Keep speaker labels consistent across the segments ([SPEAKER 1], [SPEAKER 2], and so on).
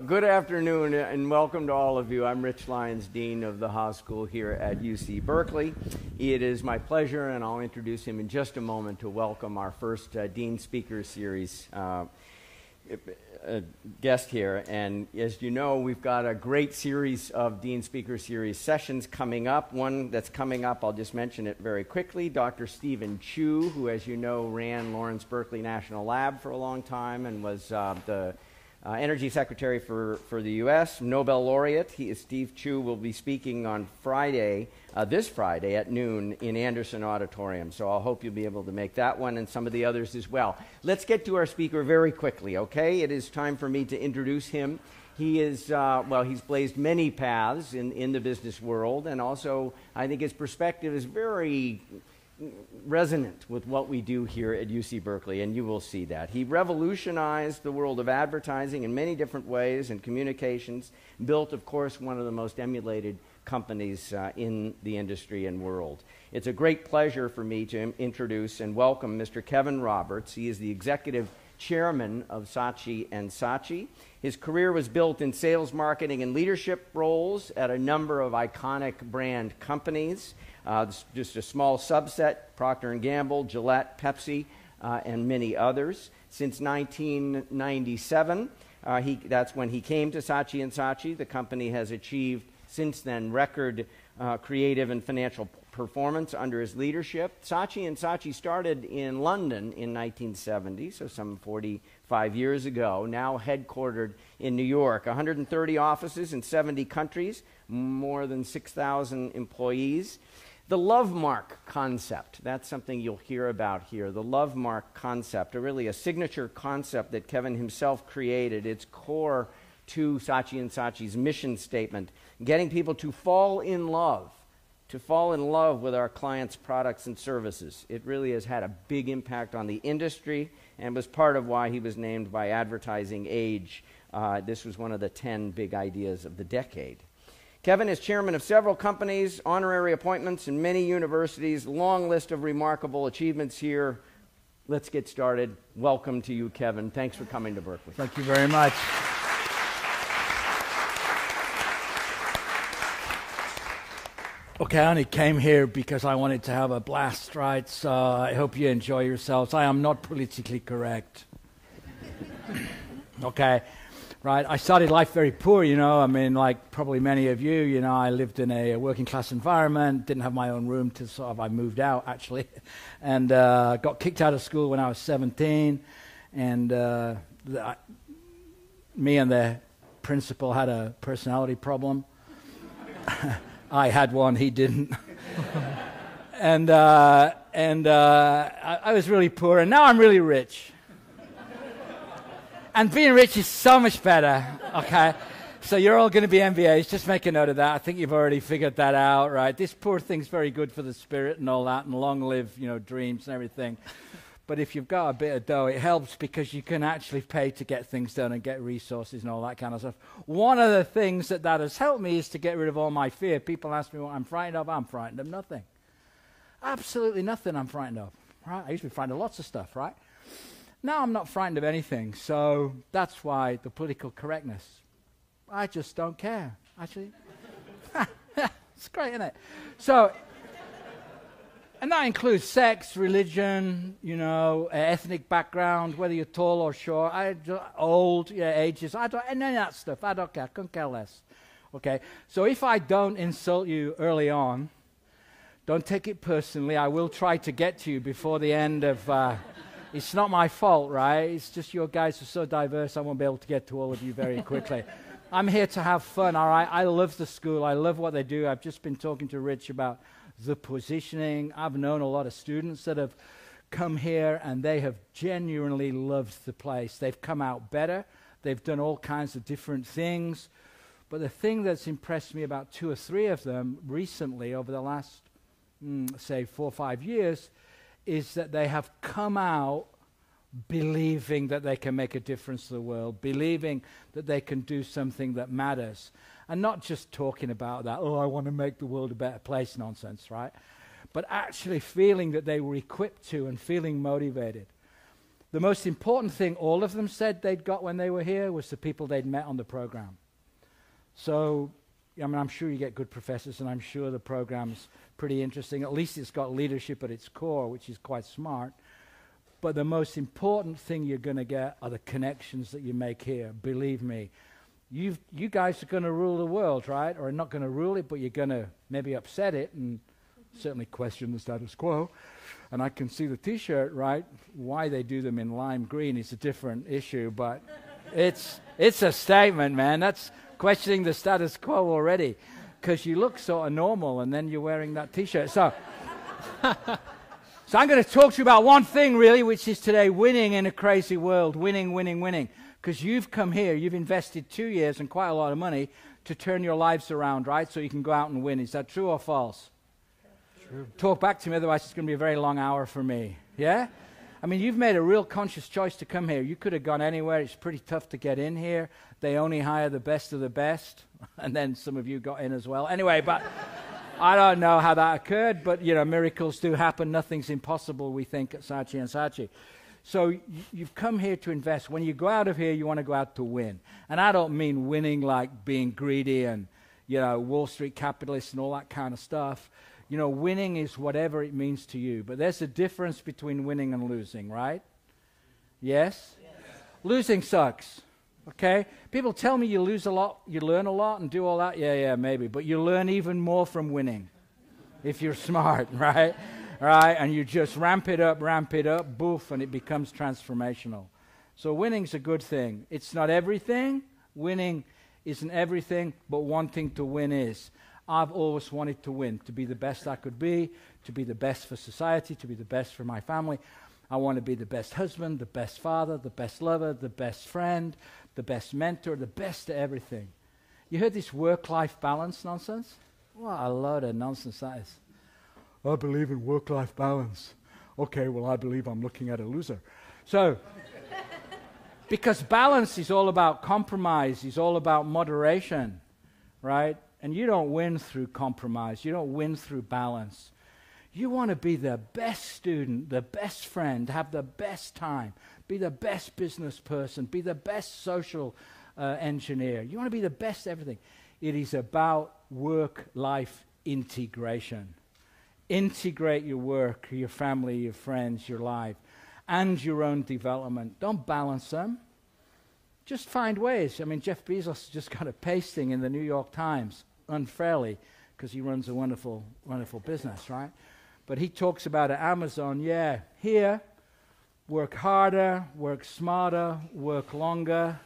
[SPEAKER 1] Good afternoon and welcome to all of you. I'm Rich Lyons, Dean of the Haas School here at UC Berkeley. It is my pleasure, and I'll introduce him in just a moment, to welcome our first Dean Speaker Series guest here. And as you know, we've got a great series of Dean Speaker Series sessions coming up. One that's coming up, I'll just mention it very quickly, Dr. Stephen Chu, who, as you know, ran Lawrence Berkeley National Lab for a long time and was the Energy Secretary for the U.S., Nobel laureate. Steve Chu will be speaking on Friday, this Friday at noon in Anderson Auditorium. So I hope you'll be able to make that one and some of the others as well. Let's get to our speaker very quickly, okay? It is time for me to introduce him. He is, he's blazed many paths in the business world, and also I think his perspective is very resonant with what we do here at UC Berkeley, and you will see that. He revolutionized the world of advertising in many different ways and communications, built, of course, one of the most emulated companies in the industry and world. It's a great pleasure for me to introduce and welcome Mr. Kevin Roberts. He is the executive chairman of Saatchi & Saatchi. His career was built in sales, marketing, and leadership roles at a number of iconic brand companies. Just a small subset, Procter & Gamble, Gillette, Pepsi, and many others. Since 1997, that's when he came to Saatchi & Saatchi. The company has achieved, since then, record creative and financial performance under his leadership. Saatchi & Saatchi started in London in 1970, so some 45 years ago, now headquartered in New York. 130 offices in 70 countries, more than 6,000 employees. The Love Mark concept, that's something you'll hear about here. The Love Mark concept, really a signature concept that Kevin himself created. It's core to Saatchi & Saatchi's mission statement, getting people to fall in love with our clients' products and services. It really has had a big impact on the industry and was part of why he was named by Advertising Age. This was one of the 10 big ideas of the decade. Kevin is chairman of several companies, honorary appointments in many universities, long list of remarkable achievements here. Let's get started. Welcome to you, Kevin. Thanks for coming to Berkeley.
[SPEAKER 2] Thank you very much. Okay, I only came here because I wanted to have a blast, right? So I hope you enjoy yourselves. I am not politically correct. Okay. Right, I started life very poor, like probably many of you, I lived in a working class environment, didn't have my own room till I moved out, actually, and got kicked out of school when I was 17, and me and the principal had a personality problem. I had one, he didn't. and I was really poor, and now I'm really rich. And being rich is so much better, okay? So you're all going to be MBAs. Just make a note of that. I think you've already figured that out, right? This poor thing's very good for the spirit and all that, and long live, dreams and everything. But if you've got a bit of dough, it helps because you can actually pay to get things done and get resources and all that kind of stuff. One of the things that has helped me is to get rid of all my fear. People ask me what I'm frightened of. I'm frightened of nothing. Absolutely nothing I'm frightened of, right? I used to be frightened of lots of stuff, right? Now I'm not frightened of anything, so that's why the political correctness. I just don't care, actually. It's great, isn't it? So, and that includes sex, religion, ethnic background, whether you're tall or short, old, ages. I don't, none of that stuff. I don't care. I couldn't care less. Okay. So if I don't insult you early on, don't take it personally. I will try to get to you before the end of. It's not my fault, right? It's just your guys are so diverse, I won't be able to get to all of you very quickly. I'm here to have fun, all right? I love the school. I love what they do. I've just been talking to Rich about the positioning. I've known a lot of students that have come here, and they have genuinely loved the place. They've come out better. They've done all kinds of different things. But the thing that's impressed me about 2 or 3 of them recently, over the last, say, 4 or 5 years, is that they have come out believing that they can make a difference to the world, believing that they can do something that matters, and not just talking about that, I want to make the world a better place nonsense, right? But actually feeling that they were equipped to and feeling motivated. The most important thing all of them said they'd got when they were here was the people they'd met on the program. So, I mean, I'm sure you get good professors, and I'm sure the program's pretty interesting. At least it's got leadership at its core, which is quite smart. But the most important thing you're going to get are the connections that you make here. Believe me. You guys are going to rule the world, right? Or not going to rule it, but you're going to maybe upset it and certainly question the status quo. And I can see the T-shirt, right? Why they do them in lime green is a different issue, but it's a statement, man. That's questioning the status quo already, because you look sort of normal, and then you're wearing that T-shirt. So I'm going to talk to you about one thing, really, which is today winning in a crazy world. Winning, winning, winning. Because you've come here, you've invested 2 years and quite a lot of money to turn your lives around, right? So you can go out and win. Is that true or false? True. Talk back to me, otherwise it's going to be a very long hour for me. Yeah? I mean, you've made a real conscious choice to come here. You could have gone anywhere. It's pretty tough to get in here. They only hire the best of the best. And then some of you got in as well. Anyway, but I don't know how that occurred. But, you know, miracles do happen. Nothing's impossible, we think, at Saatchi & Saatchi. So you've come here to invest. When you go out of here, you want to go out to win. And I don't mean winning like being greedy and, you know, Wall Street capitalists and all that kind of stuff. You know, winning is whatever it means to you. But there's a difference between winning and losing, right? Yes? Yes. Losing sucks, okay? People tell me you lose a lot, you learn a lot and do all that. Yeah, maybe. But you learn even more from winning if you're smart, right? Right? And you just ramp it up, boof, and it becomes transformational. So winning's a good thing. It's not everything. Winning isn't everything, but wanting to win is. I've always wanted to win, to be the best I could be, to be the best for society, to be the best for my family. I want to be the best husband, the best father, the best lover, the best friend, the best mentor, the best at everything. You heard this work-life balance nonsense? What a load of nonsense that is. I believe in work-life balance. Okay, well, I believe I'm looking at a loser. So, because balance is all about compromise, is all about moderation, right? And you don't win through compromise. You don't win through balance. You want to be the best student, the best friend, have the best time, be the best business person, be the best social engineer. You want to be the best everything. It is about work-life integration. Integrate your work, your family, your friends, your life, and your own development. Don't balance them. Just find ways. I mean, Jeff Bezos just got a pasting in the New York Times, unfairly, because he runs a wonderful, wonderful business, right? But he talks about at Amazon, yeah, here, work harder, work smarter, work longer.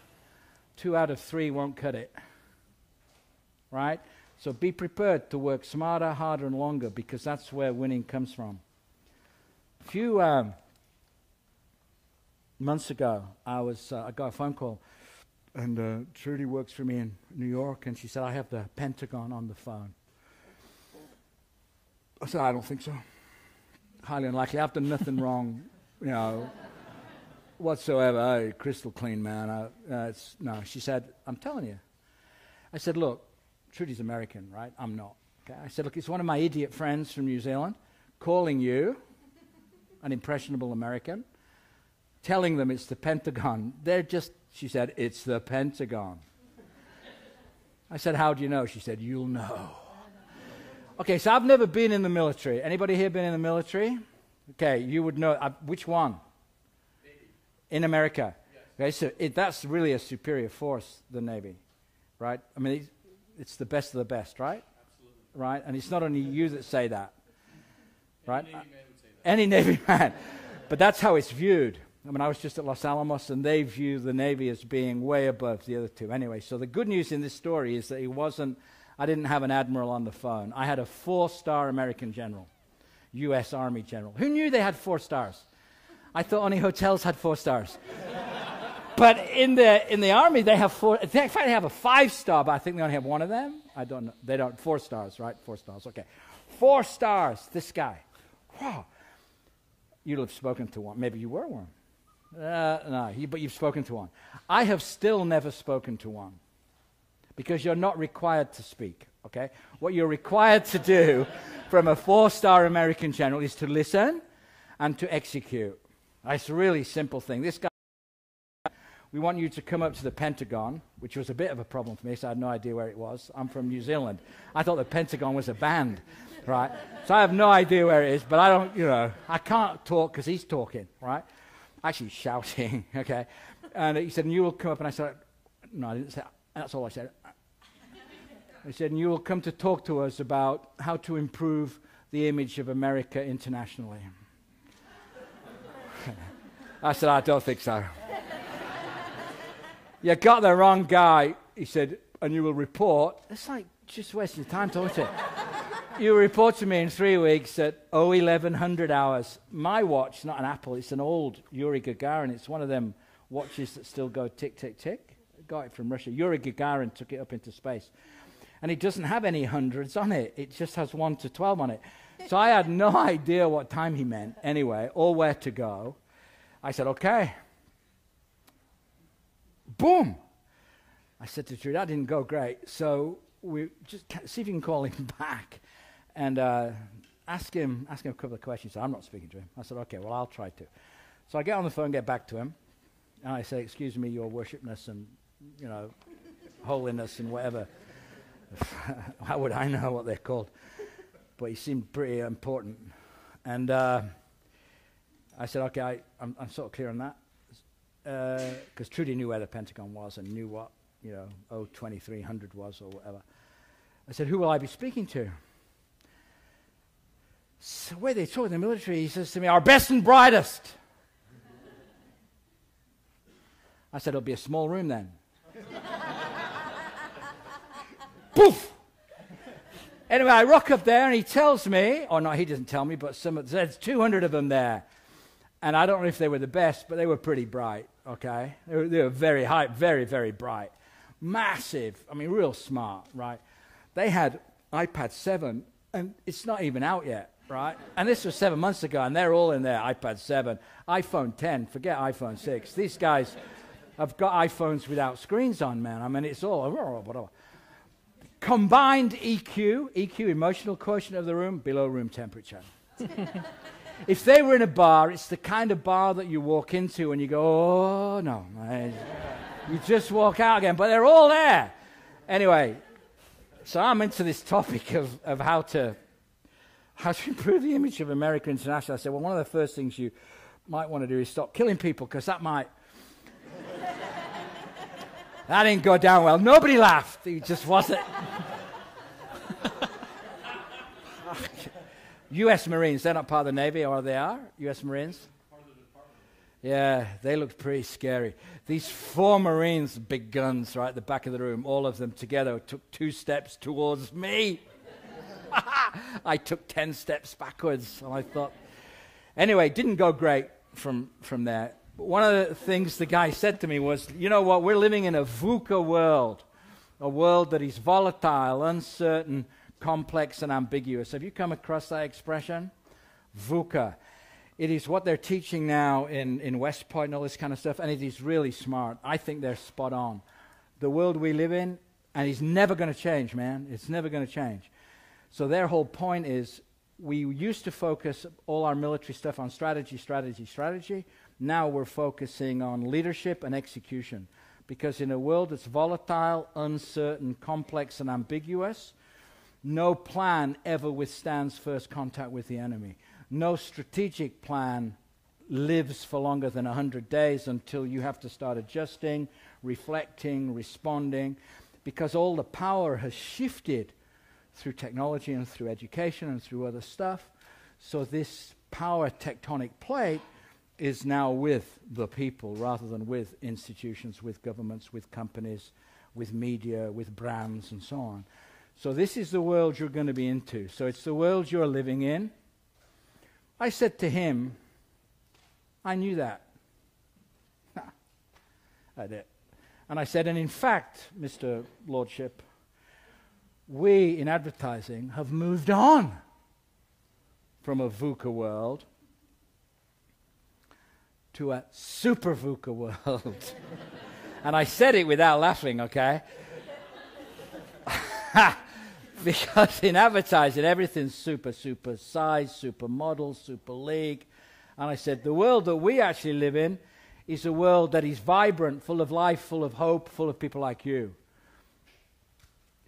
[SPEAKER 2] 2 out of 3 won't cut it, right? So be prepared to work smarter, harder, and longer, because that's where winning comes from. A few months ago, I got a phone call, and Trudy works for me in New York, and she said, I have the Pentagon on the phone. I said, I don't think so. Highly unlikely. I've done nothing wrong, you know, whatsoever. Hey, crystal clean, man. No, she said, I'm telling you. I said, look, Trudy's American, right? I'm not. Okay? I said, look, it's one of my idiot friends from New Zealand calling you, an impressionable American, telling them it's the Pentagon. She said, it's the Pentagon. I said, how do you know? She said, you'll know. Okay, so I've never been in the military. Anybody here been in the military? Okay, you would know. Which one? Navy. In America. Yes. Okay, so that's really a superior force, the Navy, right? I mean, it's the best of the best, right?
[SPEAKER 3] Absolutely.
[SPEAKER 2] Right? And it's not only you that say that, right?
[SPEAKER 3] Any Navy man would say that.
[SPEAKER 2] Any Navy man. But that's how it's viewed. I mean, I was just at Los Alamos, and they view the Navy as being way above the other two. Anyway, so the good news in this story is that I didn't have an admiral on the phone. I had a 4-star American general, U.S. Army general. Who knew they had 4 stars? I thought only hotels had 4 stars. But in the Army, they have 4. In fact, they have a 5-star, but I think they only have one of them. I don't know. They don't. 4 stars, right? 4 stars. Okay. 4 stars, this guy. Wow. You'll have spoken to one. Maybe you were one. No, but you've spoken to one. I have still never spoken to one. Because you're not required to speak, okay? What you're required to do from a 4-star American general is to listen and to execute. It's a really simple thing. This guy, we want you to come up to the Pentagon, which was a bit of a problem for me, so I had no idea where it was. I'm from New Zealand. I thought the Pentagon was a band, right? So I have no idea where it is, but I don't, I can't talk because he's talking, right? Actually shouting, okay? And he said, and you will come up, and I said, no, I didn't say, that's all I said. He said, and you will come to talk to us about how to improve the image of America internationally. I said, I don't think so. You got the wrong guy, he said, and you will report. It's like just wasting time, don't it? You report to me in 3 weeks at 1100 hours. My watch, not an Apple, it's an old Yuri Gagarin. It's one of them watches that still go tick, tick, tick. Got it from Russia. Yuri Gagarin took it up into space. And it doesn't have any hundreds on it. It just has 1 to 12 on it. So I had no idea what time he meant anyway, or where to go. I said, okay. Boom! I said to Drew, that didn't go great. So we just see if you can call him back and ask him a couple of questions. So I'm not speaking to him. I said, okay, well, I'll try to. So I get on the phone, get back to him, and I say, excuse me, your worshipness and, holiness and whatever. How would I know what they're called? But he seemed pretty important. And I said, okay, I'm sort of clear on that. Because Trudy knew where the Pentagon was and knew what, 2300 was or whatever. I said, who will I be speaking to? So where they talk in the military, he says to me, our best and brightest. I said, it'll be a small room then. Poof! Anyway, I rock up there and he tells me, or no, he doesn't tell me, but there's 200 of them there. And I don't know if they were the best, but they were pretty bright, okay? They were very high, very, very bright. Massive, real smart, right? They had iPad 7, and it's not even out yet, right? And this was 7 months ago, and they're all in there, iPad 7. iPhone 10, forget iPhone 6. These guys have got iPhones without screens on, man. It's all, whatever. Combined EQ, emotional quotient of the room, below room temperature. If they were in a bar, it's the kind of bar that you walk into and you go, oh, no. You just walk out again, but they're all there. Anyway, so I'm into this topic of how to improve the image of America International. I said, well, one of the first things you might want to do is stop killing people, because that might... That didn't go down well. Nobody laughed. It just wasn't... U.S. Marines, they're not part of the Navy, or they are? U.S. Marines? Part of the department. Yeah, they looked pretty scary. These 4 Marines, big guns, right at the back of the room, all of them together, took 2 steps towards me. I took 10 steps backwards, and I thought... Anyway, didn't go great from there. But one of the things the guy said to me was, you know what, we're living in a VUCA world, a world that is volatile, uncertain, complex and ambiguous. Have you come across that expression? VUCA. It is what they're teaching now in West Point and all this kind of stuff, and it is really smart. I think they're spot on. The world we live in, and it's never going to change, man. It's never going to change. So their whole point is, we used to focus all our military stuff on strategy. Now we're focusing on leadership and execution. Because in a world that's volatile, uncertain, complex, and ambiguous, no plan ever withstands first contact with the enemy. No strategic plan lives for longer than 100 days until you have to start adjusting, reflecting, responding, because all the power has shifted through technology and through education and through other stuff. So this power tectonic plate is now with the people rather than with institutions, with governments, with companies, with media, with brands, and so on. So this is the world you're going to be into. So it's the world you're living in. I said to him, I knew that. I did. And I said, and in fact, Mr. Lordship, we in advertising have moved on from a VUCA world to a super VUCA world. And I said it without laughing, okay? Because in advertising, everything's super size, super model, super league. And I said, the world that we actually live in is a world that is vibrant, full of life, full of hope, full of people like you.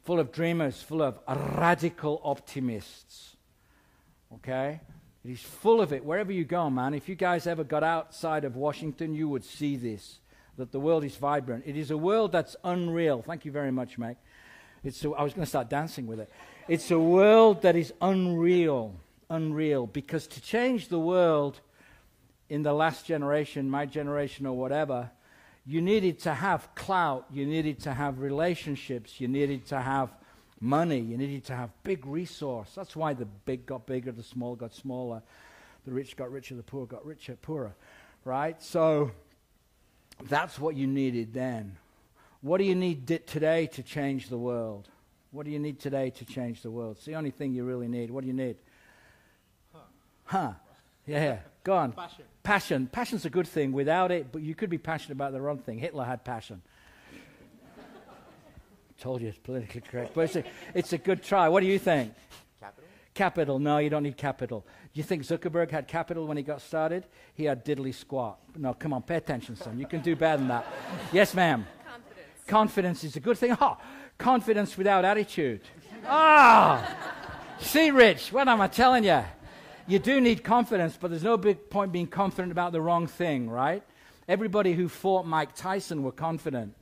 [SPEAKER 2] Full of dreamers, full of radical optimists. Okay? It is full of it. Wherever you go, man, if you guys ever got outside of Washington, you would see this, that the world is vibrant. It is a world that's unreal. Thank you very much, Meg. I was going to start dancing with it. It's a world that is unreal, because to change the world in the last generation, my generation or whatever, you needed to have clout, you needed to have relationships, you needed to have money, you needed to have big resource. That's why the big got bigger, the small got smaller, the rich got richer, the poor got richer, poorer, right? So that's what you needed then. What do you need today to change the world? What do you need today to change the world? It's the only thing you really need. What do you need? Huh. Yeah. Go on. Passion. Passion's a good thing. Without it, but you could be passionate about the wrong thing. Hitler had passion. Told you it's politically correct. But it's a good try. What do you think? Capital. No, you don't need capital. Do you think Zuckerberg had capital when he got started? He had diddly squat. No, come on, pay attention, son. You can do better than that. Yes, ma'am. Confidence is a good thing. Oh, confidence without attitude. See, Rich, what am I telling you? You do need confidence, but there's no big point being confident about the wrong thing, right? Everybody who fought Mike Tyson were confident.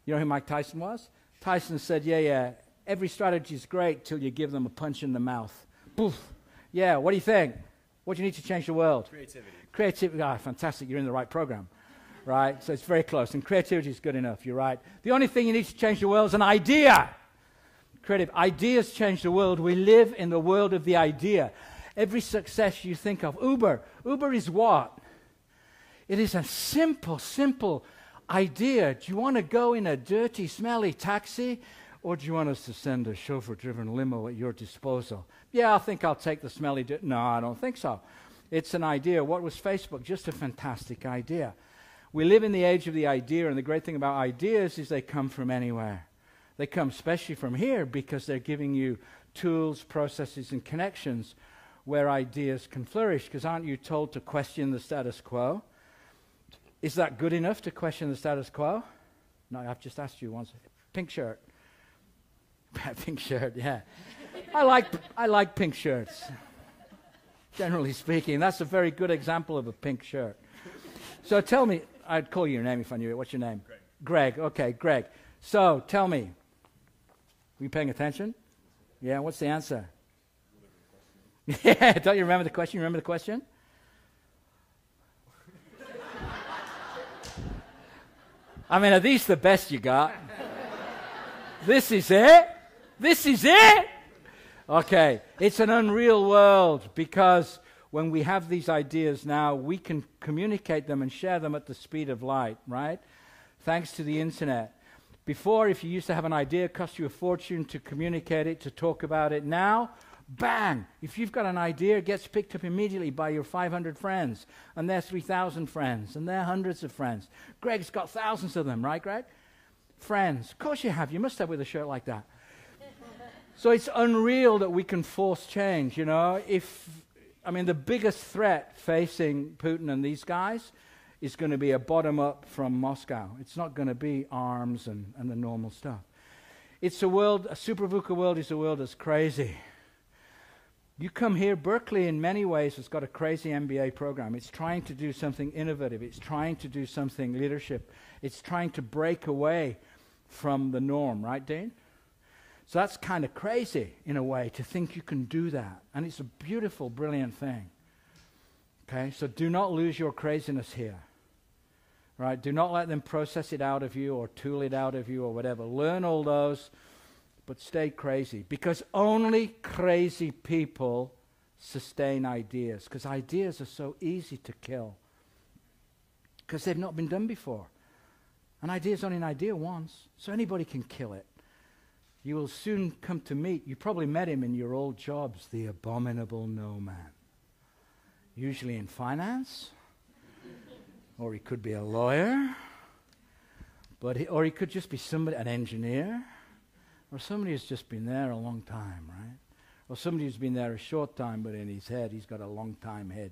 [SPEAKER 2] You know who Mike Tyson was? Tyson said, yeah, every strategy is great till you give them a punch in the mouth. Poof. Yeah, what do you think? What do you need to change the world? Creativity. Fantastic. You're in the right program, right? So it's very close. And creativity is good enough. You're right. The only thing you need to change the world is an idea. Creative ideas change the world. We live in the world of the idea. Every success you think of. Uber is what? It is a simple idea. Do you want to go in a dirty, smelly taxi, or do you want us to send a chauffeur-driven limo at your disposal? Yeah, I think I'll take the smelly. No, I don't think so. It's an idea. What was Facebook? Just a fantastic idea. We live in the age of the idea, and the great thing about ideas is they come from anywhere. They come especially from here because they're giving you tools, processes, and connections where ideas can flourish, because aren't you told to question the status quo? Is that good enough to question the status quo? No, I've just asked you once. Pink shirt. Pink shirt, yeah. I like pink shirts. Generally speaking, that's a very good example of a pink shirt. So tell me, I'd call you your name if I knew it. What's your name? Greg. Okay, Greg. So tell me, were you paying attention? Yeah, what's the answer? Yeah, don't you remember the question? You remember the question? I mean, are these the best you got? This is it? This is it? Okay, it's an unreal world, because when we have these ideas now, we can communicate them and share them at the speed of light, right? Thanks to the internet. Before, if you used to have an idea, it cost you a fortune to communicate it, to talk about it. Now, bang! If you've got an idea, it gets picked up immediately by your 500 friends, and their 3,000 friends, and their hundreds of friends. Greg's got thousands of them, right, Greg? Friends. Of course you have. You must have with a shirt like that. So it's unreal that we can force change, you know. The biggest threat facing Putin and these guys is going to be a bottom-up from Moscow. It's not going to be arms and the normal stuff. It's a world, a super VUCA world is a world that's crazy. You come here, Berkeley in many ways has got a crazy MBA program. It's trying to do something innovative. It's trying to do something leadership. It's trying to break away from the norm, right, Dean? So that's kind of crazy, in a way, to think you can do that. And it's a beautiful, brilliant thing. Okay, so do not lose your craziness here. Right? Do not let them process it out of you or tool it out of you or whatever. Learn all those, but stay crazy. Because only crazy people sustain ideas. Because ideas are so easy to kill. Because they've not been done before. An idea is only an idea once, so anybody can kill it. You will soon come to meet, you probably met him in your old jobs, the abominable no man. Usually in finance, or he could be a lawyer, or he could just be somebody, an engineer, or somebody who's just been there a long time, right? Or somebody who's been there a short time, but in his head, he's got a long time head.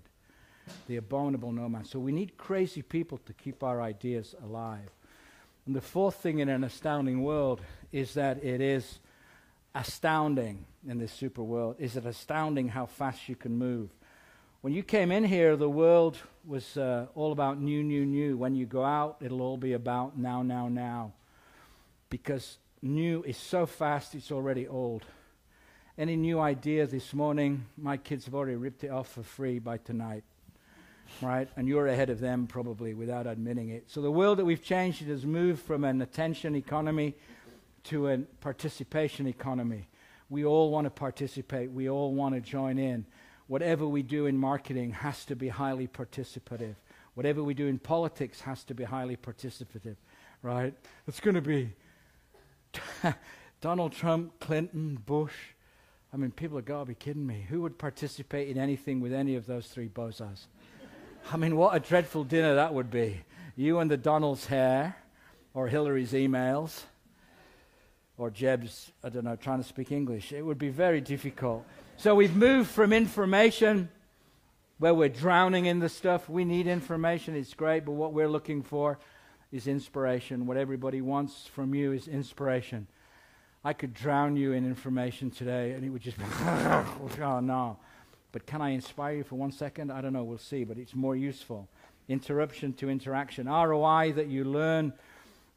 [SPEAKER 2] The abominable no man. So we need crazy people to keep our ideas alive. And the fourth thing in an astounding world is that it is astounding in this super world. Is it astounding how fast you can move? When you came in here, the world was all about new, new, new. When you go out, it'll all be about now, now, now. Because new is so fast, it's already old. Any new idea this morning, my kids have already ripped it off for free by tonight. Right? And you're ahead of them probably without admitting it. So the world that we've changed, it has moved from an attention economy to a participation economy. We all want to participate. We all want to join in. Whatever we do in marketing has to be highly participative. Whatever we do in politics has to be highly participative. Right? It's going to be Donald Trump, Clinton, Bush. I mean, people have got to be kidding me. Who would participate in anything with any of those three bozos? I mean, what a dreadful dinner that would be. You and the Donald's hair, or Hillary's emails, or Jeb's, I don't know, trying to speak English. It would be very difficult. So we've moved from information, where we're drowning in the stuff. We need information, it's great, but what we're looking for is inspiration. What everybody wants from you is inspiration. I could drown you in information today, and it would just, oh no. But can I inspire you for 1 second? I don't know, we'll see, but it's more useful. Interruption to interaction. ROI that you learn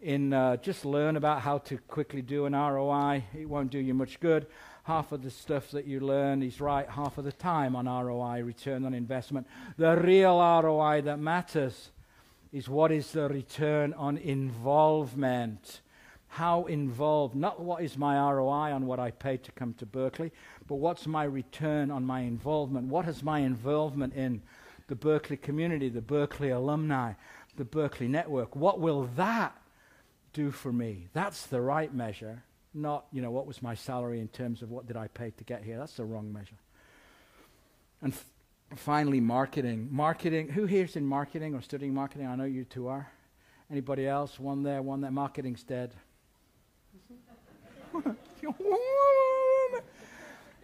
[SPEAKER 2] in, just learn about how to quickly do an ROI. It won't do you much good. Half of the stuff that you learn is right half of the time on ROI, return on investment. The real ROI that matters is what is the return on involvement. How involved, not what is my ROI on what I paid to come to Berkeley, but what's my return on my involvement? What is my involvement in the Berkeley community, the Berkeley alumni, the Berkeley network? What will that do for me? That's the right measure, not, what was my salary in terms of what did I pay to get here? That's the wrong measure. And finally, marketing. Marketing, who here is in marketing or studying marketing? I know you two are. Anybody else? One there, one there. Marketing's dead.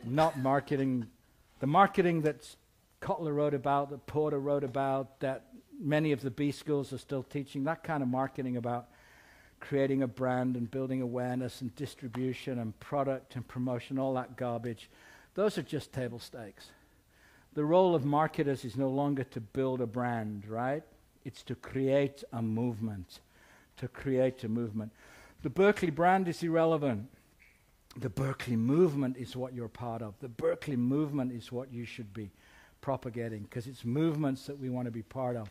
[SPEAKER 2] Not marketing. The marketing that Kotler wrote about, that Porter wrote about, that many of the B schools are still teaching, that kind of marketing about creating a brand and building awareness and distribution and product and promotion, all that garbage, those are just table stakes. The role of marketers is no longer to build a brand, right? It's to create a movement. To create a movement. The Berkeley brand is irrelevant. The Berkeley movement is what you're part of. The Berkeley movement is what you should be propagating, because it's movements that we want to be part of,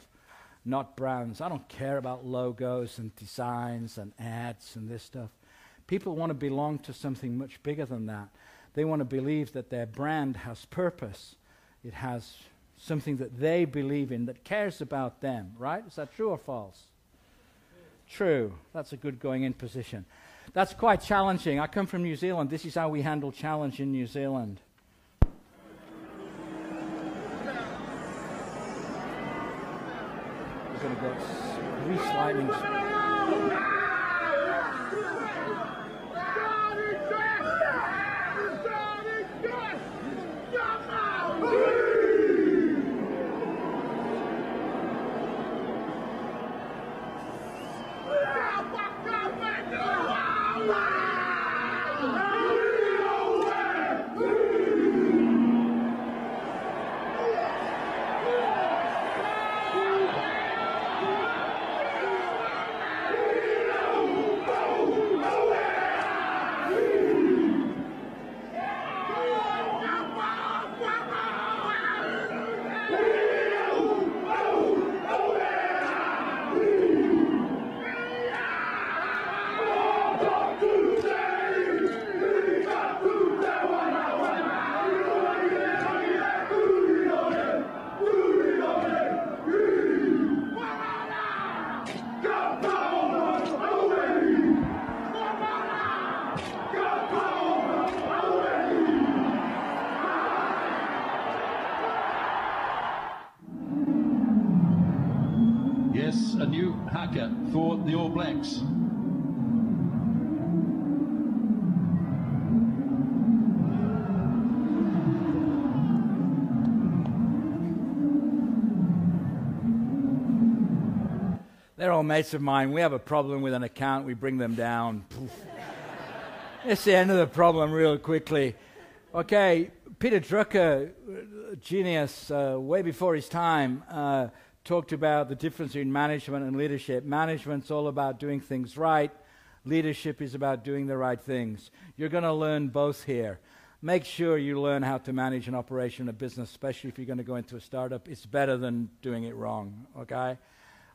[SPEAKER 2] not brands. I don't care about logos and designs and ads and this stuff. People want to belong to something much bigger than that. They want to believe that their brand has purpose. It has something that they believe in, that cares about them, right? Is that true or false? True. That's a good going in position. That's quite challenging. I come from New Zealand. This is how we handle challenge in New Zealand. We're going to go Grease Lightning.
[SPEAKER 3] Yes, a new haka for the All Blacks.
[SPEAKER 2] They're all mates of mine. We have a problem with an account, we bring them down. It's the end of the problem real quickly. Okay, Peter Drucker, genius, way before his time, talked about the difference between management and leadership. Management's all about doing things right. Leadership is about doing the right things. You're going to learn both here. Make sure you learn how to manage an operation, a business, especially if you're going to go into a startup. It's better than doing it wrong, okay?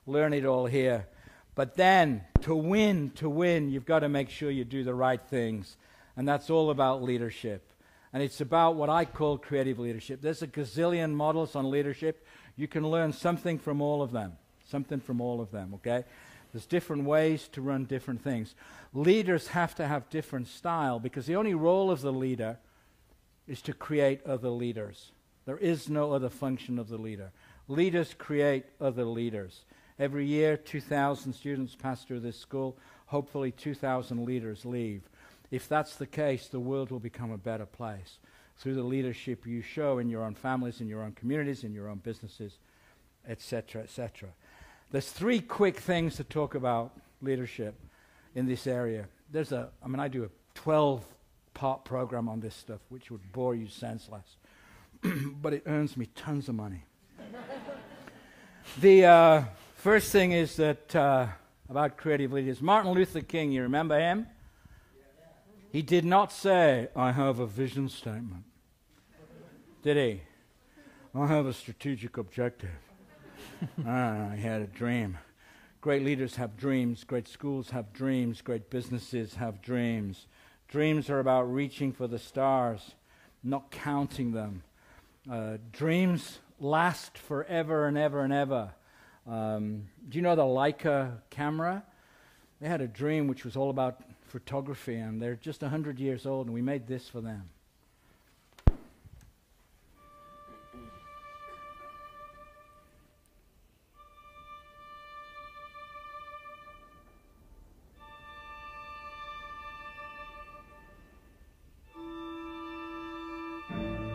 [SPEAKER 2] Learn it all here. But then, to win, you've got to make sure you do the right things. And that's all about leadership. And it's about what I call creative leadership. There's a gazillion models on leadership. You can learn something from all of them. Okay? There's different ways to run different things. Leaders have to have different style because the only role of the leader is to create other leaders. There is no other function of the leader. Leaders create other leaders. Every year, 2,000 students pass through this school. Hopefully, 2,000 leaders leave. If that's the case, the world will become a better place through the leadership you show in your own families, in your own communities, in your own businesses, etc., etc. There's 3 quick things to talk about leadership in this area. I do a 12-part program on this stuff, which would bore you senseless. But it earns me tons of money. The first thing is that about creative leaders. Martin Luther King, you remember him? He did not say, I have a vision statement. Did he? I have a strategic objective. He had a dream. Great leaders have dreams. Great schools have dreams. Great businesses have dreams. Dreams are about reaching for the stars, not counting them. Dreams last forever and ever and ever. Do you know the Leica camera? They had a dream which was all about photography, and they're just 100 years old, and we made this for them.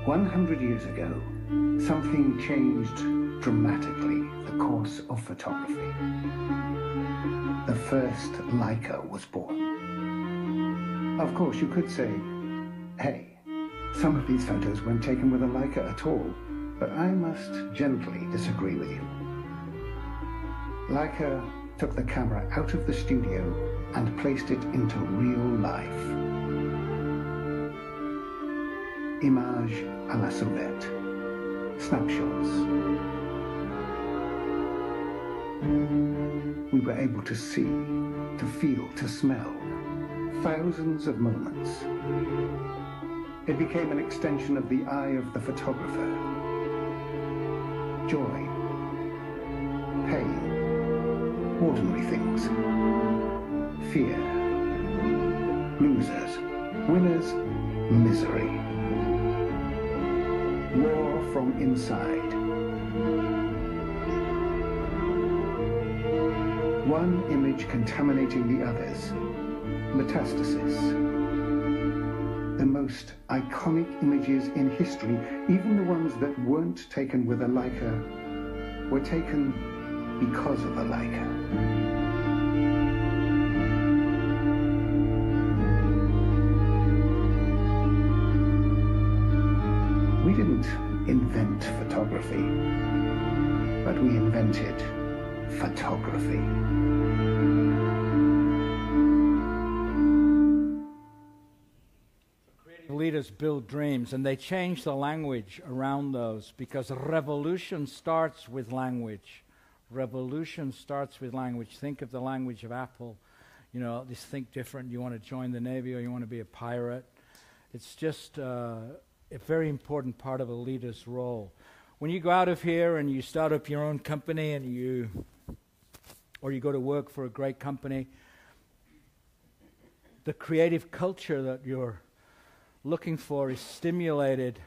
[SPEAKER 4] "100 years ago, something changed dramatically the course of photography. The first Leica was born. Of course, you could say, hey, some of these photos weren't taken with a Leica at all, but I must gently disagree with you. Leica took the camera out of the studio and placed it into real life. Image à la sauvette. Snapshots. We were able to see, to feel, to smell thousands of moments. It became an extension of the eye of the photographer. Joy, pain, ordinary things, fear, losers, winners, misery. War from inside. One image contaminating the others. Metastasis. The most iconic images in history, even the ones that weren't taken with a Leica, were taken because of a Leica. We didn't invent photography, but we invented photography.
[SPEAKER 2] Leaders build dreams, and they change the language around those, because revolution starts with language. Revolution starts with language. Think of the language of Apple. You know, just think different. You want to join the Navy or you want to be a pirate. It's just a very important part of a leader's role. When you go out of here and you start up your own company and you go to work for a great company, the creative culture that you're looking for is stimulated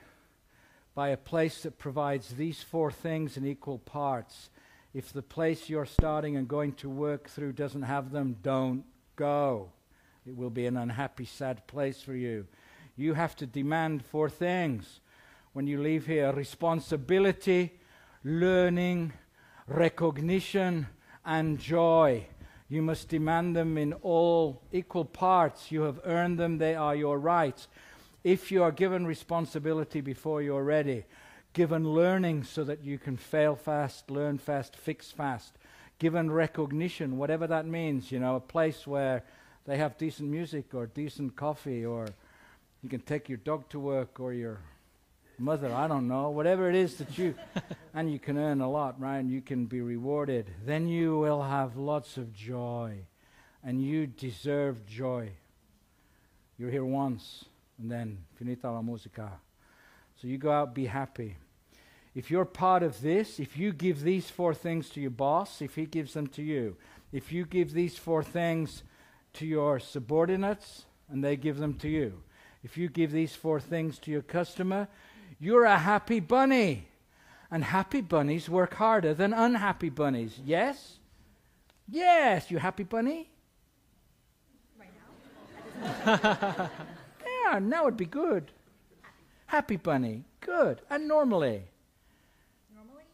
[SPEAKER 2] by a place that provides these 4 things in equal parts. If the place you're starting and going to work through doesn't have them, don't go. It will be an unhappy, sad place for you. You have to demand 4 things when you leave here: responsibility, learning, recognition, and joy. You must demand them in all equal parts. You have earned them. They are your rights. If you are given responsibility before you're ready, given learning so that you can fail fast, learn fast, fix fast, given recognition, whatever that means, a place where they have decent music or decent coffee, or you can take your dog to work, or your mother, I don't know, whatever it is that you, and you can earn a lot, right, and you can be rewarded, then you will have lots of joy, and you deserve joy. You're here once, and then finita la musica. So you go out, be happy. If you're part of this, if you give these 4 things to your boss, if he gives them to you, if you give these 4 things to your subordinates, and they give them to you, if you give these 4 things to your customer, you're a happy bunny. And happy bunnies work harder than unhappy bunnies. Yes? Yes, you happy bunny?
[SPEAKER 5] Right now?
[SPEAKER 2] Yeah, now would be good. Happy bunny, good. And normally?
[SPEAKER 5] Normally,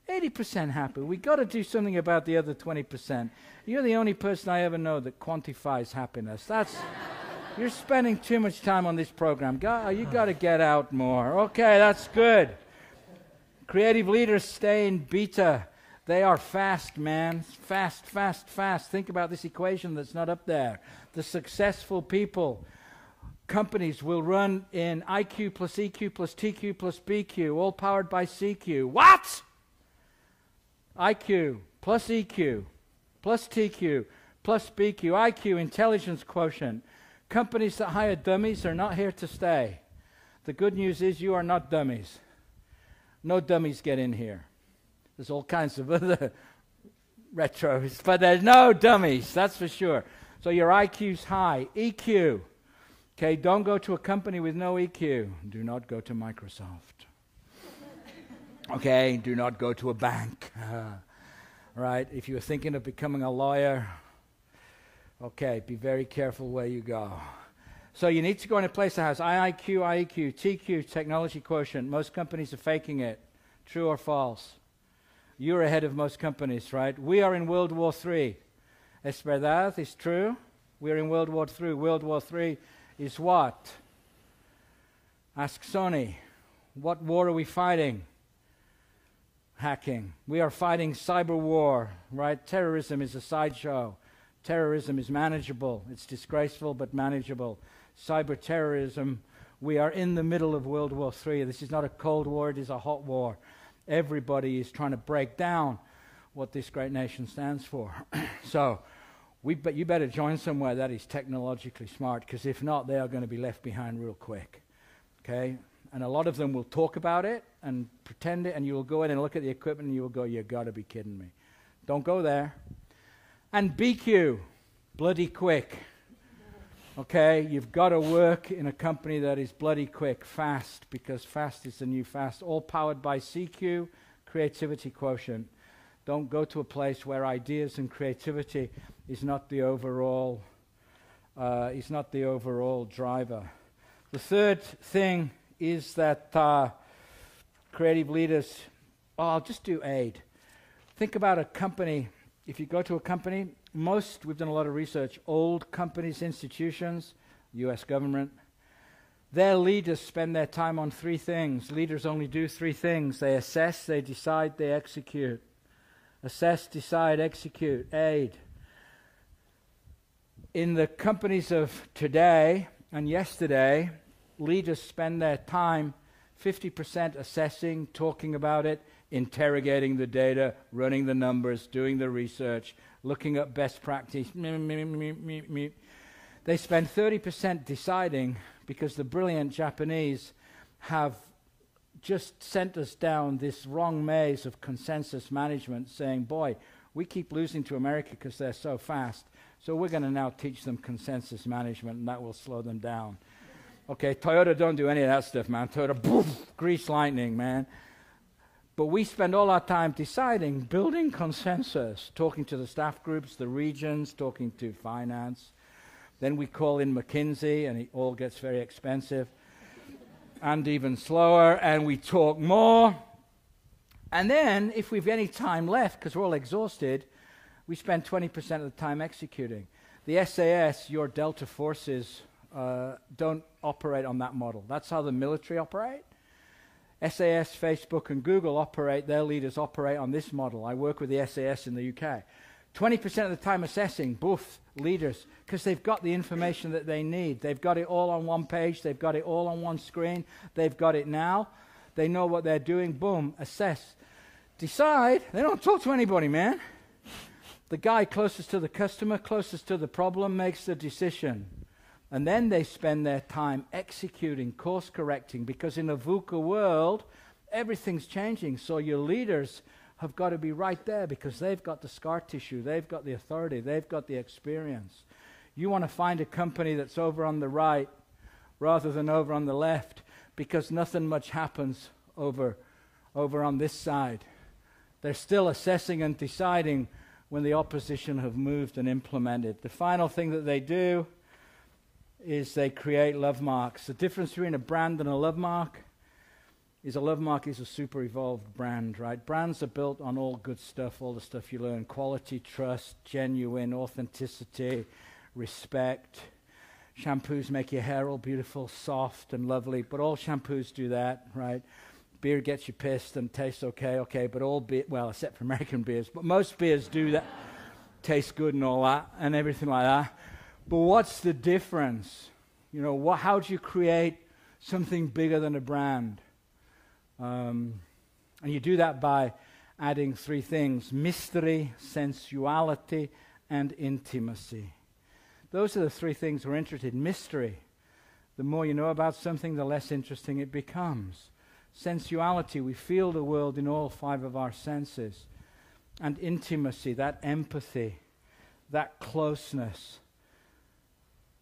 [SPEAKER 5] 80% happy.
[SPEAKER 2] 80% happy. We got to do something about the other 20%. You're the only person I ever know that quantifies happiness. You're spending too much time on this program. You got to get out more. Okay, that's good. Creative leaders stay in beta. They are fast, man. Fast, fast, fast. Think about this equation that's not up there. The successful people, companies will run in IQ plus EQ plus TQ plus BQ, all powered by CQ. What? IQ plus EQ plus TQ plus BQ. IQ, intelligence quotient. Companies that hire dummies are not here to stay. The good news is you are not dummies. No dummies get in here. There's all kinds of other retros, but there's no dummies, that's for sure. So your IQ's high. EQ. Okay, don't go to a company with no EQ. Do not go to Microsoft. Okay, do not go to a bank. Right, if you're thinking of becoming a lawyer, okay, be very careful where you go. So you need to go in a place that has IIQ, IEQ, TQ, technology quotient. Most companies are faking it. True or false? You're ahead of most companies, right? We are in World War III. Es verdad, it's true. We're in World War III. World War III is what? Ask Sony. What war are we fighting? Hacking. We are fighting cyber war, right? Terrorism is a sideshow. Terrorism is manageable. It's disgraceful but manageable. Cyber terrorism, we are in the middle of World War III. This is not a Cold War, it is a hot war. Everybody is trying to break down what this great nation stands for. So, you better join somewhere that is technologically smart, because if not, they are going to be left behind real quick. Okay? And a lot of them will talk about it and pretend it, and you will go in and look at the equipment and you will go, you got to be kidding me. Don't go there. And BQ, bloody quick. Okay, you've got to work in a company that is bloody quick, fast, because fast is the new fast, all powered by CQ, creativity quotient. Don't go to a place where ideas and creativity is not the overall driver. The third thing is that creative leaders, I'll just do aid. Think about a company. If you go to a company, we've done a lot of research, old companies, institutions, U.S. government, their leaders spend their time on 3 things. Leaders only do 3 things. They assess, they decide, they execute. Assess, decide, execute, aid. In the companies of today and yesterday, leaders spend their time 50% assessing, talking about it, interrogating the data, running the numbers, doing the research, looking at best practice. They spend 30% deciding, because the brilliant Japanese have just sent us down this wrong maze of consensus management, saying, boy, we keep losing to America because they're so fast, so we're going to now teach them consensus management, and that will slow them down. Okay, Toyota don't do any of that stuff, man. Toyota, poof, grease lightning, man. But we spend all our time deciding, building consensus, talking to the staff groups, the regions, talking to finance. Then we call in McKinsey, and it all gets very expensive and even slower, and we talk more. And then, if we've any time left, because we're all exhausted, we spend 20% of the time executing. The SAS, your Delta forces, don't operate on that model. That's how the military operate. SAS, Facebook, and Google operate, their leaders operate on this model. I work with the SAS in the UK. 20% of the time assessing, boof, leaders, because they've got the information that they need. They've got it all on one page. They've got it all on one screen. They've got it now. They know what they're doing. Boom, assess. Decide. They don't talk to anybody, man. The guy closest to the customer, closest to the problem, makes the decision. And then they spend their time executing, course correcting, because in a VUCA world, everything's changing. So your leaders have got to be right there because they've got the scar tissue, they've got the authority, they've got the experience. You want to find a company that's over on the right rather than over on the left, because nothing much happens over on this side. They're still assessing and deciding when the opposition have moved and implemented. The final thing that they do is they create love marks. The difference between a brand and a love mark is a super evolved brand, right? Brands are built on all good stuff, all the stuff you learn: quality, trust, genuine, authenticity, respect. Shampoos make your hair all beautiful, soft, and lovely, but all shampoos do that, right? Beer gets you pissed and tastes okay, but all beer, well, except for American beers, but most beers do that, taste good and all that, and everything like that. But what's the difference? You know, how do you create something bigger than a brand? And you do that by adding three things: mystery, sensuality, and intimacy. Those are the three things we're interested in. Mystery. The more you know about something, the less interesting it becomes. Sensuality, we feel the world in all five of our senses. And intimacy, that empathy, that closeness,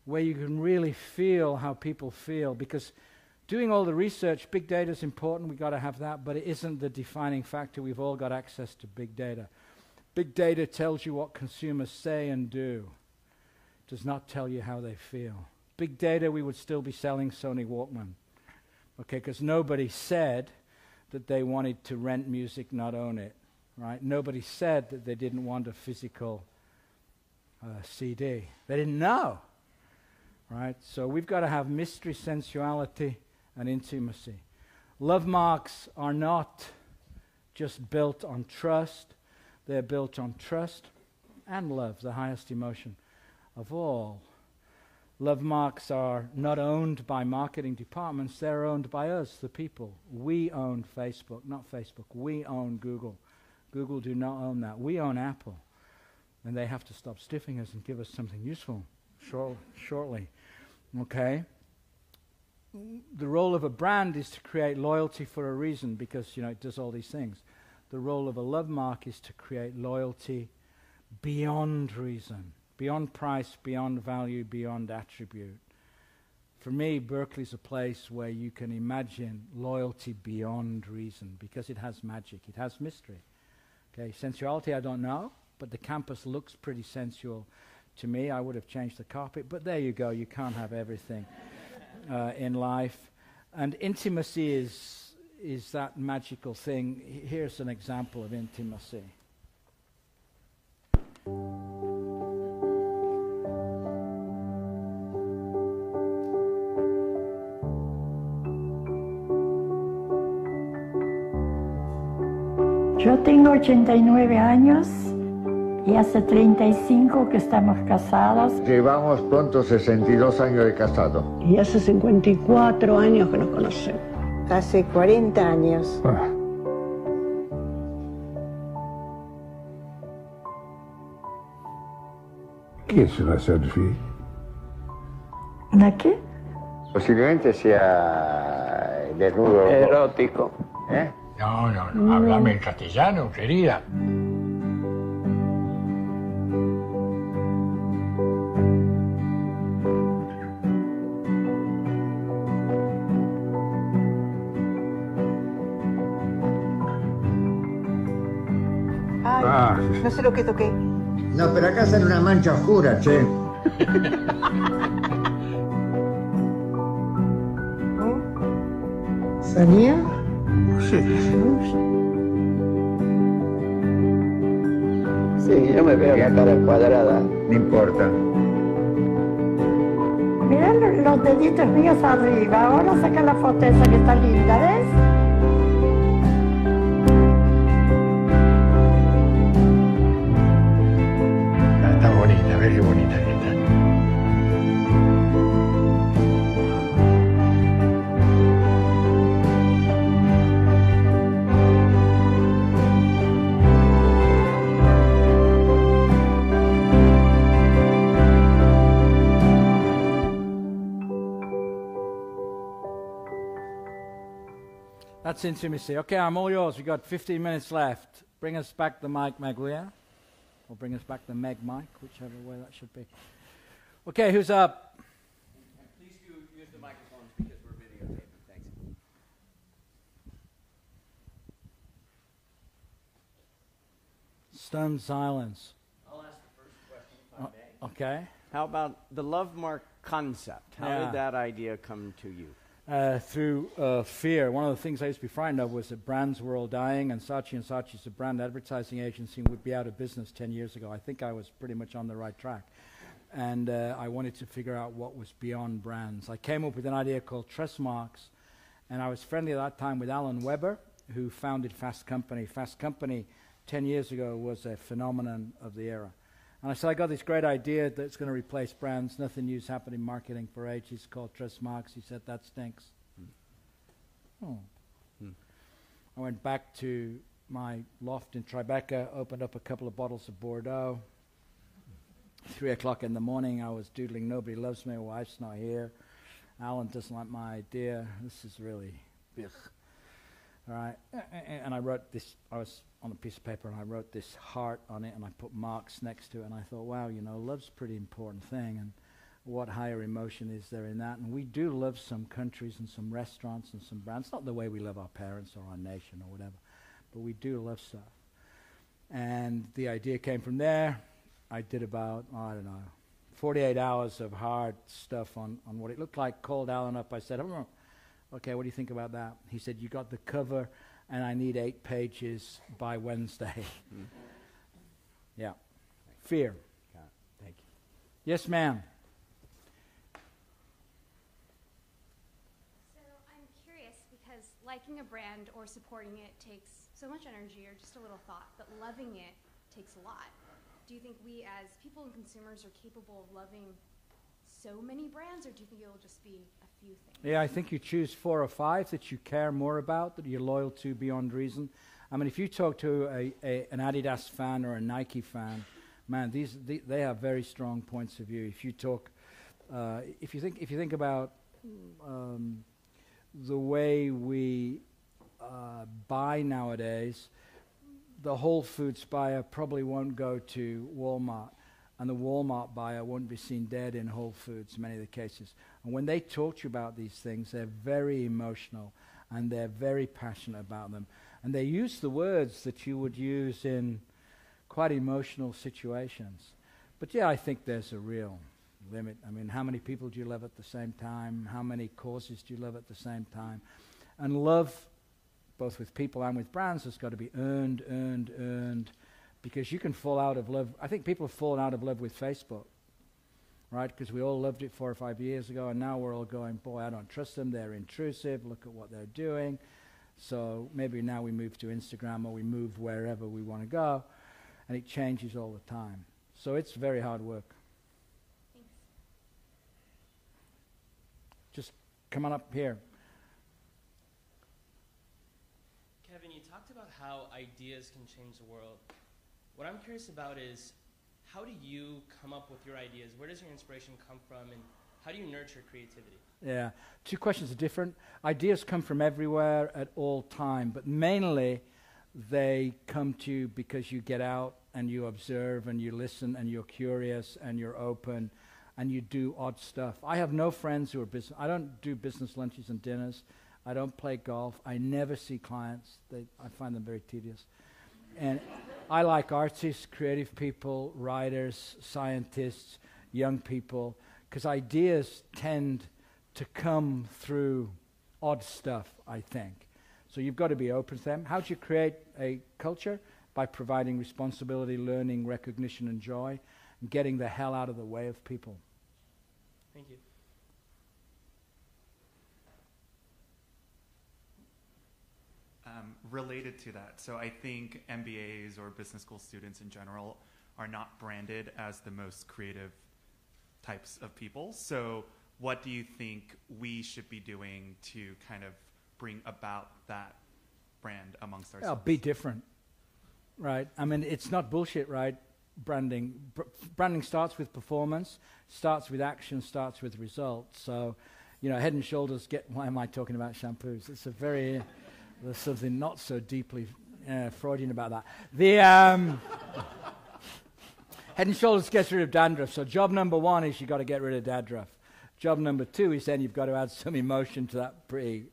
[SPEAKER 2] where you can really feel how people feel. Because doing all the research, big data is important, we've got to have that, but it isn't the defining factor. We've all got access to big data. Big data tells you what consumers say and do. It does not tell you how they feel. Big data, we would still be selling Sony Walkman. Okay, because nobody said that they wanted to rent music, not own it, right? Nobody said that they didn't want a physical CD. They didn't know, right? So we've got to have mystery, sensuality, and intimacy. Love marks are not just built on trust. They're built on trust and love, the highest emotion of all. Love marks are not owned by marketing departments, they're owned by us, the people. We own Facebook, not Facebook. We own Google. Google do not own that. We own Apple. And they have to stop stiffing us and give us something useful shortly. Okay? The role of a brand is to create loyalty for a reason, because, you know, it does all these things. The role of a love mark is to create loyalty beyond reason. Beyond price, beyond value, beyond attribute. For me, Berkeley's a place where you can imagine loyalty beyond reason, because it has magic, it has mystery. Okay, sensuality, I don't know, but the campus looks pretty sensual to me. I would have changed the carpet, but there you go, you can't have everything in life. And intimacy is that magical thing. Here's an example of intimacy.
[SPEAKER 6] Yo tengo 89 años y hace 35 que estamos casados.
[SPEAKER 7] Llevamos pronto 62 años de casado.
[SPEAKER 8] Y hace 54 años que nos conocemos.
[SPEAKER 9] Hace 40 años.
[SPEAKER 7] ¿Qué es una selfie?
[SPEAKER 6] ¿Una qué?
[SPEAKER 7] Posiblemente sea desnudo.
[SPEAKER 8] Erótico.
[SPEAKER 7] ¿Eh?
[SPEAKER 10] No, háblame en castellano, querida.
[SPEAKER 9] Ay, no sé lo que toqué.
[SPEAKER 7] No, pero acá sale una mancha oscura, che.
[SPEAKER 8] ¿Salía?
[SPEAKER 7] Sí. Sí, yo me veo la cara cuadrada. No importa.
[SPEAKER 6] Mira los deditos míos arriba. Ahora saca la foto esa que está linda, ¿ves?
[SPEAKER 10] Está bonita, ve qué bonita que está.
[SPEAKER 2] That's intimacy. Okay, I'm all yours. We've got 15 minutes left. Bring us back the mic, Meg, will ya? Or bring us back the Meg mic, whichever way that should be. Okay, who's up?
[SPEAKER 1] Please do use the microphones because we're videotaping. Thanks.
[SPEAKER 2] Stunned silence.
[SPEAKER 1] I'll ask the first question if I may.
[SPEAKER 2] Okay.
[SPEAKER 1] How about the love mark concept? How did that idea come to you?
[SPEAKER 2] Through fear. One of the things I used to be frightened of was that brands were all dying, and Saatchi, a brand advertising agency, would be out of business 10 years ago. I think I was pretty much on the right track. And I wanted to figure out what was beyond brands. I came up with an idea called trust marks, and I was friendly at that time with Alan Weber, who founded Fast Company. Fast Company 10 years ago was a phenomenon of the era. And I said, I got this great idea that's going to replace brands. Nothing new's happened in marketing for ages, called trust marks. He said, that stinks. I went back to my loft in Tribeca, opened up a couple of bottles of Bordeaux. 3 o'clock in the morning, I was doodling, nobody loves me, my wife's not here. Alan doesn't like my idea. This is really ugh. All right, and I wrote this, I was on a piece of paper and I wrote this heart on it and I put marks next to it and I thought, wow, you know, love's a pretty important thing, and what higher emotion is there in that? And we do love some countries and some restaurants and some brands, not the way we love our parents or our nation or whatever, but we do love stuff. And the idea came from there. I did about, 48 hours of hard stuff on what it looked like, called Alan up, I said, okay, what do you think about that? He said, you got the cover, and I need 8 pages by Wednesday. Yeah. Fear.
[SPEAKER 1] Thank you.
[SPEAKER 2] Yes, ma'am.
[SPEAKER 11] So I'm curious because liking a brand or supporting it takes so much energy or just a little thought, but loving it takes a lot. Do you think we as people and consumers are capable of loving so many brands, or do you think it'll just be a few things?
[SPEAKER 2] Yeah, I think you choose 4 or 5 that you care more about, that you're loyal to beyond reason. I mean, if you talk to an Adidas fan or a Nike fan, man, they have very strong points of view. If you talk, if you think about the way we buy nowadays, the Whole Foods buyer probably won't go to Walmart, and the Walmart buyer won't be seen dead in Whole Foods in many of the cases. And when they talk to you about these things, they're very emotional, and they're very passionate about them. And they use the words that you would use in quite emotional situations. But yeah, I think there's a real limit. I mean, how many people do you love at the same time? How many causes do you love at the same time? And love, both with people and with brands, has got to be earned, because you can fall out of love. I think people have fallen out of love with Facebook, right? Because we all loved it 4 or 5 years ago, and now we're all going, boy, I don't trust them, they're intrusive, look at what they're doing. So maybe now we move to Instagram, or we move wherever we want to go, and it changes all the time. So it's very hard work.
[SPEAKER 11] Thanks.
[SPEAKER 2] Just come on up here.
[SPEAKER 12] Kevin, you talked about how ideas can change the world. What I'm curious about is, how do you come up with your ideas? Where does your inspiration come from, and how do you nurture creativity?
[SPEAKER 2] Yeah, 2 questions are different. Ideas come from everywhere at all time, but mainly they come to you because you get out and you observe and you listen and you're curious and you're open and you do odd stuff. I have no friends who are business. I don't do business lunches and dinners. I don't play golf. I never see clients. I find them very tedious. And I like artists, creative people, writers, scientists, young people, because ideas tend to come through odd stuff, I think. So you've got to be open to them. How do you create a culture? by providing responsibility, learning, recognition, and joy, and getting the hell out of the way of people.
[SPEAKER 12] Thank you.
[SPEAKER 13] Related to that, so I think MBAs or business school students in general are not branded as the most creative types of people. So what do you think we should be doing to kind of bring about that brand amongst ourselves?
[SPEAKER 2] Be different, right? I mean, it's not bullshit, right? Branding. Branding starts with performance, starts with action, starts with results. So, you know, Head and Shoulders why am I talking about shampoos? It's a very... There's something not so deeply Freudian about that. The Head and Shoulders gets rid of dandruff. So job number 1 is you've got to get rid of dandruff. Job number 2 is then you've got to add some emotion to that pretty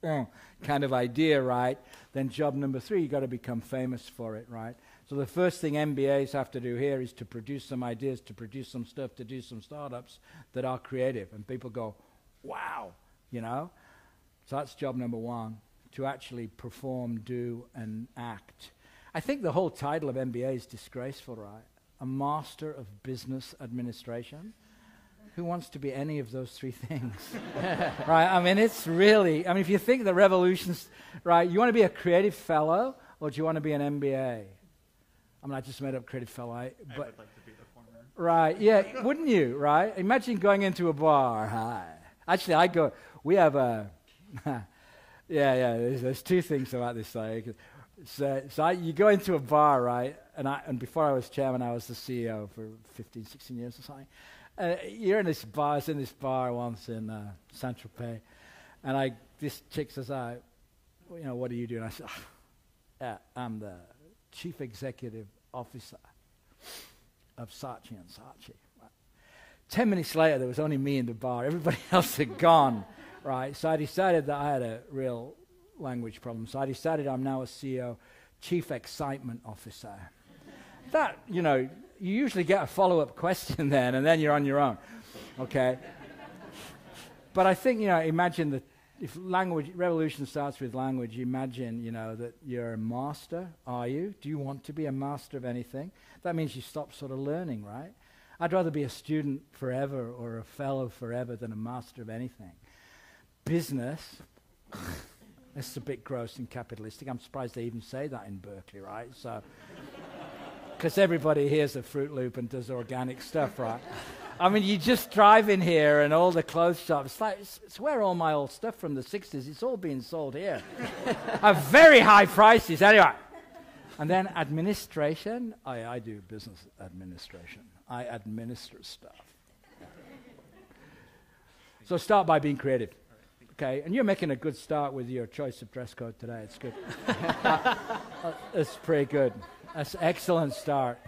[SPEAKER 2] kind of idea, right? Then job number 3, you've got to become famous for it, right? So the first thing MBAs have to do here is to produce some ideas, to produce some stuff, to do some startups that are creative. And people go, wow, you know? So that's job number 1, to actually perform, do, and act. I think the whole title of MBA is disgraceful, right? A Master of Business Administration. Who wants to be any of those 3 things? Right? I mean, it's really... I mean, if you think the revolution's... Right, you want to be a creative fellow, or do you want to be an MBA? I mean, I just made up creative fellow.
[SPEAKER 13] I would like to be the former.
[SPEAKER 2] Right, yeah, wouldn't you, right? Imagine going into a bar. Hi. Actually, we have a... there's 2 things about this. You go into a bar, right? And before I was chairman, I was the CEO for 15, 16 years or something. You're in this bar. I was in this bar once in Saint-Tropez, and this chick says, you know, what do you do? And I said, I'm the chief executive officer of Saatchi & Saatchi. Right? 10 minutes later, there was only me in the bar. Everybody else had gone. Right, so I decided that I had a real language problem. So I decided I'm now a CEO, Chief Excitement Officer. That, you know, you usually get a follow-up question then, and then you're on your own, okay? But I think, you know, imagine that if revolution starts with language, imagine, you know, that you're a master, are you? Do you want to be a master of anything? That means you stop sort of learning, right? I'd rather be a student forever or a fellow forever than a master of anything. Business, this is a bit gross and capitalistic. I'm surprised they even say that in Berkeley, right? So, because everybody here's a Fruit Loop and does organic stuff, right? I mean, you just drive in here and all the clothes shops, it's where all my old stuff from the 60s, it's all being sold here. At very high prices, anyway. And then administration, I do business administration. I administer stuff. So start by being creative. Okay, and you're making a good start with your choice of dress code today. It's good. It's pretty good. That's an excellent start.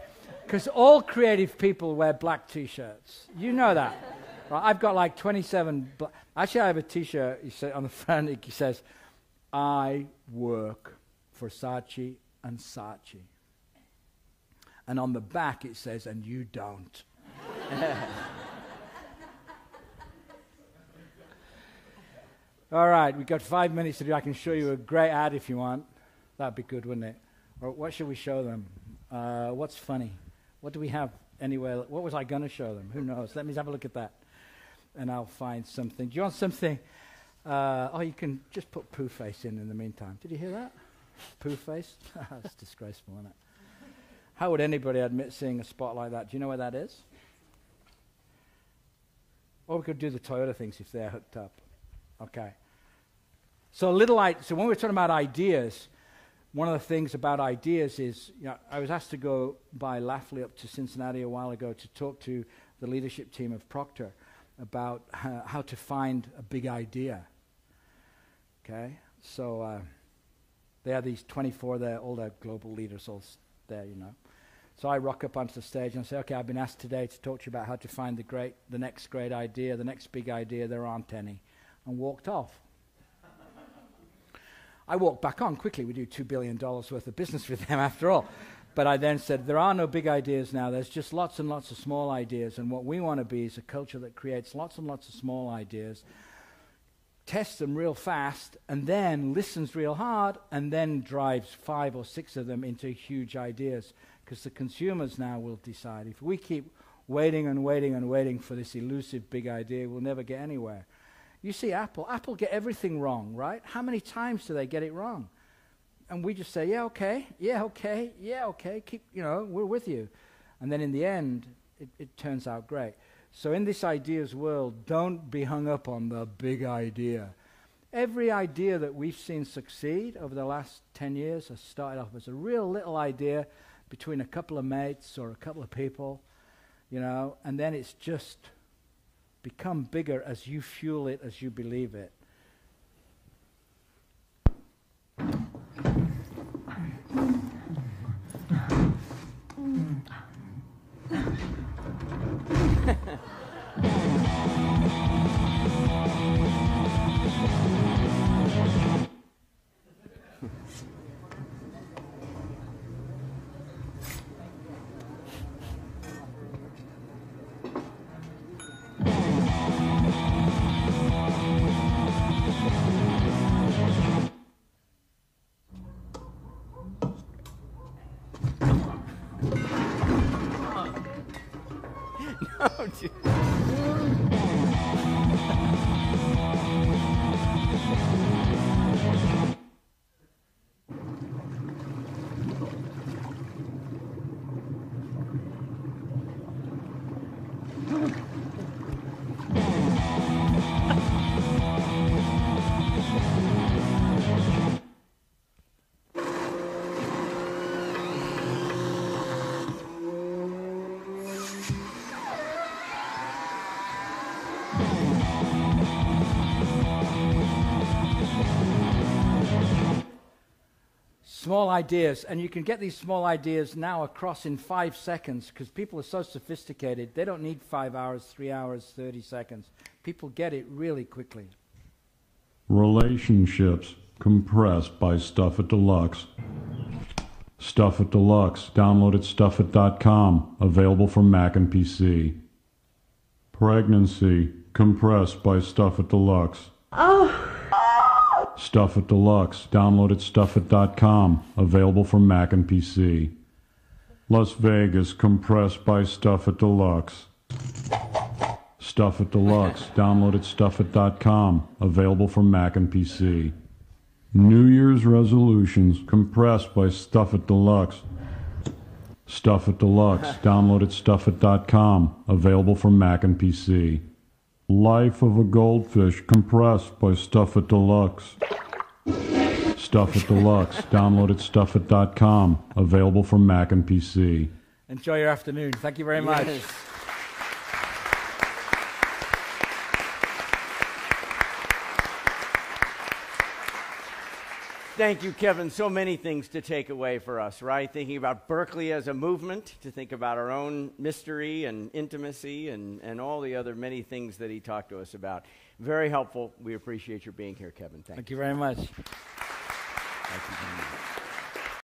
[SPEAKER 2] Because all creative people wear black T-shirts. You know that. Right? I've got like 27... Actually, I have a T-shirt on the front. It says, I work for Saatchi & Saatchi. And on the back it says, and you don't. All right, we've got 5 minutes to do. I can show you a great ad if you want. That'd be good, wouldn't it? Or what should we show them? What's funny? What do we have anywhere? What was I going to show them? Who knows? Let me have a look at that, and I'll find something. Do you want something? You can just put poo face in the meantime. Did you hear that? Poo face? That's disgraceful, isn't it? How would anybody admit seeing a spot like that? Do you know where that is? Or we could do the Toyota things if they're hooked up. Okay. So when we're talking about ideas, one of the things about ideas is, you know, I was asked to go by Lafley up to Cincinnati a while ago to talk to the leadership team of Procter about how to find a big idea. Okay? So they have these 24 there, all their global leaders all there, you know. So I rock up onto the stage and say, okay, I've been asked today to talk to you about how to find the next great idea, the next big idea. There aren't any. And walked off. I walked back on quickly. We do $2 billion worth of business with them after all. But I then said, there are no big ideas now. There's just lots and lots of small ideas. And what we want to be is a culture that creates lots and lots of small ideas, tests them real fast, and then listens real hard, and then drives 5 or 6 of them into huge ideas. Because the consumers now will decide. If we keep waiting and waiting and waiting for this elusive big idea, we'll never get anywhere. You see Apple get everything wrong, right? How many times do they get it wrong? And we just say, yeah, okay, keep, we're with you. And then in the end, it turns out great. So in this ideas world, don't be hung up on the big idea. Every idea that we've seen succeed over the last 10 years has started off as a real little idea between a couple of mates or a couple of people, and then it's just become bigger as you fuel it, as you believe it.
[SPEAKER 1] No, dude.
[SPEAKER 2] Small ideas, and you can get these small ideas now across in 5 seconds because people are so sophisticated. They don't need 5 hours, 3 hours, 30 seconds. People get it really quickly.
[SPEAKER 14] Relationships compressed by Stuff It Deluxe. Stuff It Deluxe. Download at stuffit.com. Available for Mac and PC. Pregnancy compressed by Stuff It Deluxe.
[SPEAKER 8] Oh.
[SPEAKER 14] Stuff It Deluxe. Download at stuffit.com. Available for Mac and PC. Las Vegas compressed by Stuff It Deluxe. Stuff It Deluxe. Download at stuffit.com. Available for Mac and PC. New Year's resolutions compressed by Stuff It Deluxe. Stuff It Deluxe. Download at stuffit.com. Available for Mac and PC. Life of a Goldfish compressed by Stuff It Deluxe. Stuff It Deluxe. Download at stuffit.com. Available for Mac and PC.
[SPEAKER 2] Enjoy your afternoon. Thank you very much.
[SPEAKER 1] Yes. Thank you, Kevin. So many things to take away for us, right? Thinking about Berkeley as a movement, to think about our own mystery and intimacy and all the other many things that he talked to us about. Very helpful. We appreciate your being here, Kevin.
[SPEAKER 2] Thank you very much.
[SPEAKER 1] Thank you very much.